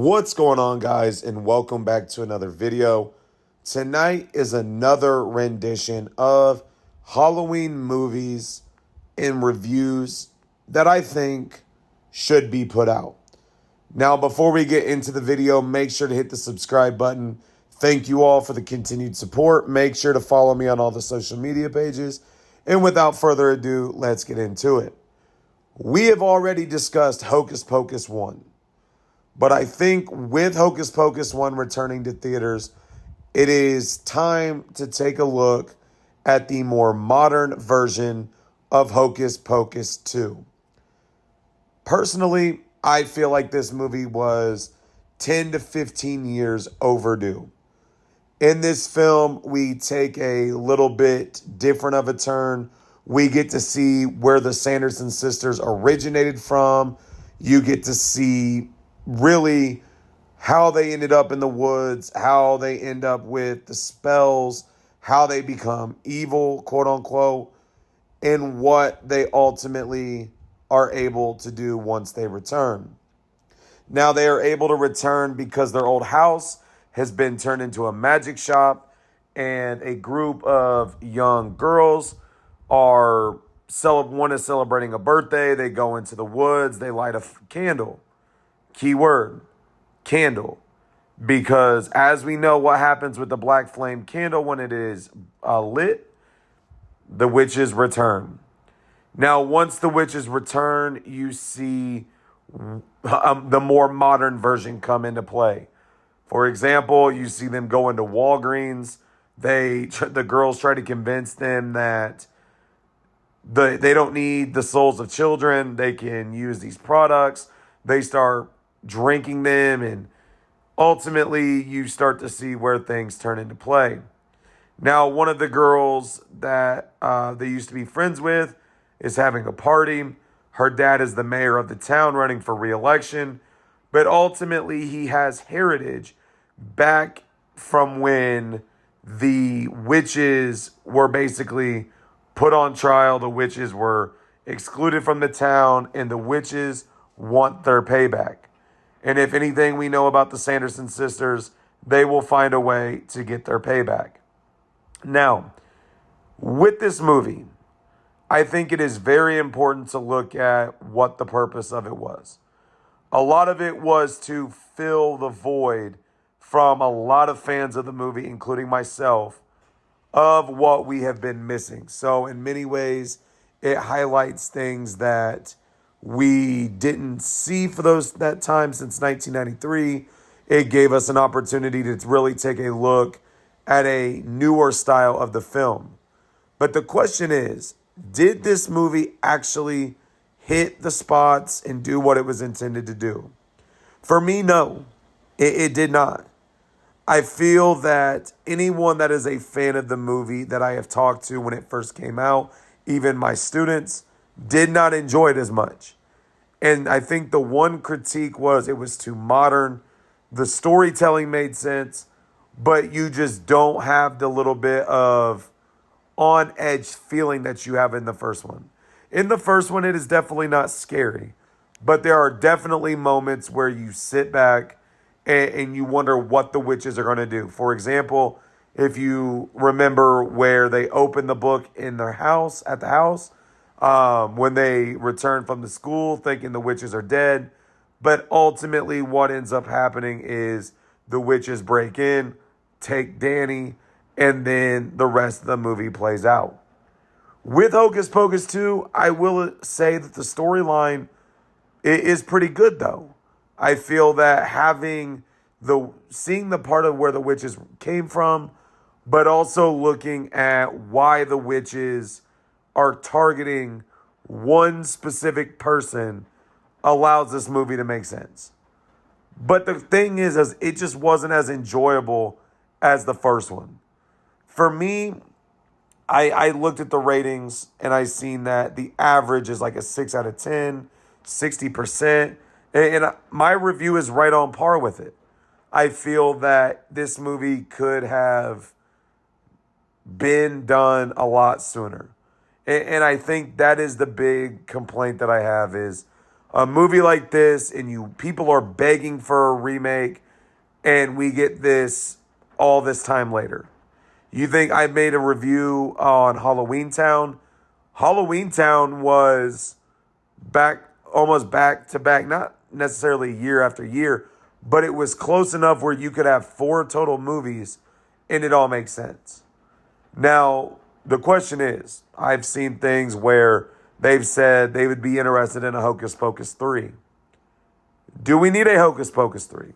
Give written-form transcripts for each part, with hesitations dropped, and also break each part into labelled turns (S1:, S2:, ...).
S1: What's going on, guys, and welcome back to another video. Tonight is another rendition of Halloween movies and reviews that I think should be put out. Now, before we get into the video, make sure to hit the subscribe button. Thank you all for the continued support. Make sure to follow me on all the social media pages. And without further ado, let's get into it. We have already discussed Hocus Pocus 1. But I think with Hocus Pocus 1 returning to theaters, it is time to take a look at the more modern version of Hocus Pocus 2. Personally, I feel like this movie was 10 to 15 years overdue. In this film, we take a little bit different of a turn. We get to see where the Sanderson sisters originated from. You get to see really how they ended up in the woods, how they end up with the spells, how they become evil, quote unquote, and what they ultimately are able to do once they return. Now, they are able to return because their old house has been turned into a magic shop, and a group of young girls one is celebrating a birthday. They go into the woods, they light a candle. Keyword, candle. Because as we know what happens with the black flame candle when it is lit, the witches return. Now, once the witches return, you see the more modern version come into play. For example, you see them go into Walgreens. The girls try to convince them that they don't need the souls of children. They can use these products. They start drinking them, and ultimately you start to see where things turn into play. Now, one of the girls that they used to be friends with is having a party. Her dad is the mayor of the town running for re-election, but ultimately he has heritage back from when the witches were basically put on trial. The witches were excluded from the town, and the witches want their payback. And if anything we know about the Sanderson sisters, they will find a way to get their payback. Now, with this movie, I think it is very important to look at what the purpose of it was. A lot of it was to fill the void from a lot of fans of the movie, including myself, of what we have been missing. So in many ways, it highlights things that we didn't see for that time since 1993. It gave us an opportunity to really take a look at a newer style of the film. But the question is, did this movie actually hit the spots and do what it was intended to do? For me, no, it did not. I feel that anyone that is a fan of the movie that I have talked to when it first came out, even my students, did not enjoy it as much. And I think the one critique was it was too modern. The storytelling made sense, but you just don't have the little bit of on-edge feeling that you have in the first one. In the first one, it is definitely not scary, but there are definitely moments where you sit back and you wonder what the witches are going to do. For example, if you remember where they open the book in their house, at the house, when they return from the school thinking the witches are dead. But ultimately what ends up happening is the witches break in, take Danny, and then the rest of the movie plays out. With Hocus Pocus 2, I will say that the storyline is pretty good, though. I feel that seeing the part of where the witches came from, but also looking at why the witches are targeting one specific person allows this movie to make sense. But the thing is it just wasn't as enjoyable as the first one. For me, I looked at the ratings and I seen that the average is like a 6 out of 10, 60%. And my review is right on par with it. I feel that this movie could have been done a lot sooner. And I think that is the big complaint that I have is a movie like this and people are begging for a remake and we get this all this time later? You think I made a review on Halloween Town? Halloween Town was almost back to back, not necessarily year after year, but it was close enough where you could have 4 total movies and it all makes sense. Now, the question is, I've seen things where they've said they would be interested in a Hocus Pocus 3. Do we need a Hocus Pocus 3?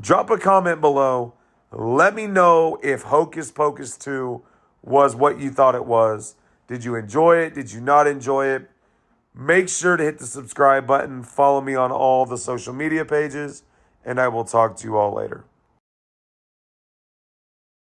S1: Drop a comment below. Let me know if Hocus Pocus 2 was what you thought it was. Did you enjoy it? Did you not enjoy it? Make sure to hit the subscribe button. Follow me on all the social media pages, and I will talk to you all later.